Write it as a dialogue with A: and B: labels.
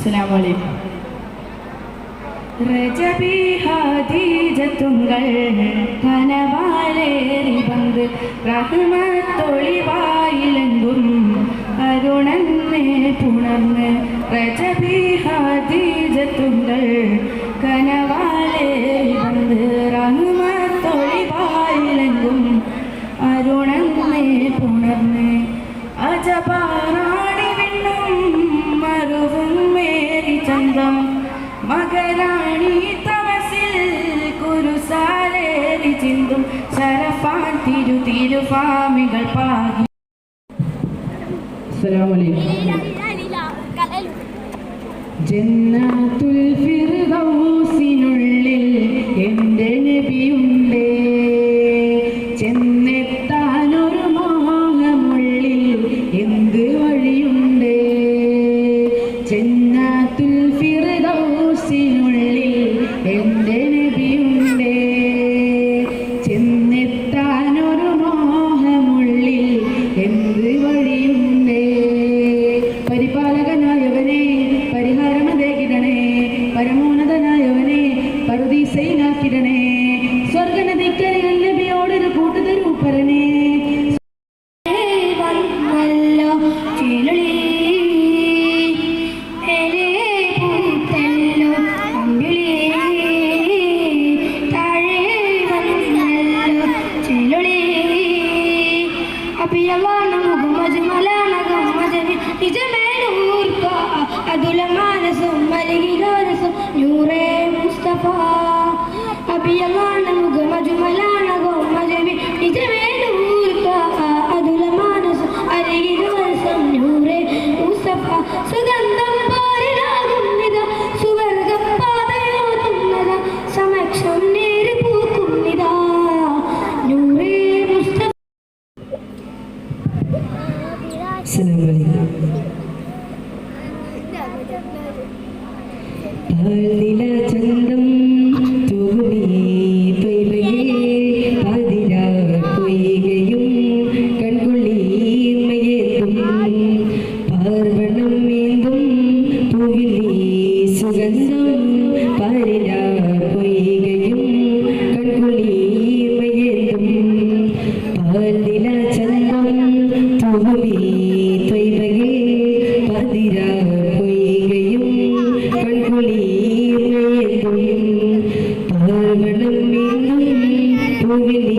A: അസ്സലാമു അലൈക്കും. രജബി ഹാദിജത്തുങ്കൾ കനവാലേറി വന്ന് റഹ്മത്തൊളിവായിലെങ്കും അരുണന്നെ പുണർന്ന്. രജബി ഹാദിജത്തുങ്കൾ കനവാലേറി വന്ന് റഹ്മത്തൊളിവായിലെങ്കും അരുണന്നെ പുണർന്ന്. അജപാറാണി വിണ്ണും മറുവും മേരി ചന്തം മകരാണി തമസിൽ കുരുസാലേറി ചിന്തും ശരഫാൻ തിരുഫാമികൾ പാകി. അസ്സലാമു അലൈക്കും. ജന്നത്തുൽ ഫിർദൗസിനുള്ളിൽ എൻ്റെ നബിയുണ്ടേ, ചെന്നെത്താനൊരു മോഹമുള്ളിൽ എന്ത് വഴിയുണ്ടേ. ജന്നത്തുൽ ഫിർദൗസിനുള്ളിൽ എൻ്റെ നബിയുണ്ടേ, ചെന്നെത്താനൊരു മോഹമുള്ളിൽ എന്ത് വഴിയുണ്ടേ. പരിപാലകനായവനെ പരിഹാരമതേകിടണേ, പരമോന്നതനായവനെ പറുദീസയിലാക്കിടണേ. സ്വർഗനദിക്കരികൾ നബിയോടൊരു കൂട്ടുതരൂപ്പരനെ. ചന്തം തൂവി പതിരാ കൊയ്കയും കൺകൊള്ളിമയേതും പാർവണം വീണ്ടും പൂവിലി സുഗന്ധം പാരിരാ കൊയ്കയും കൺകൊള്ളിമയേതും പാർനില ചന്തം തൂവി പതിരാ കൊയ്കയും കൺകൊള്ളിമയേതും പാർവണം വീണ്ടും പൂവിലി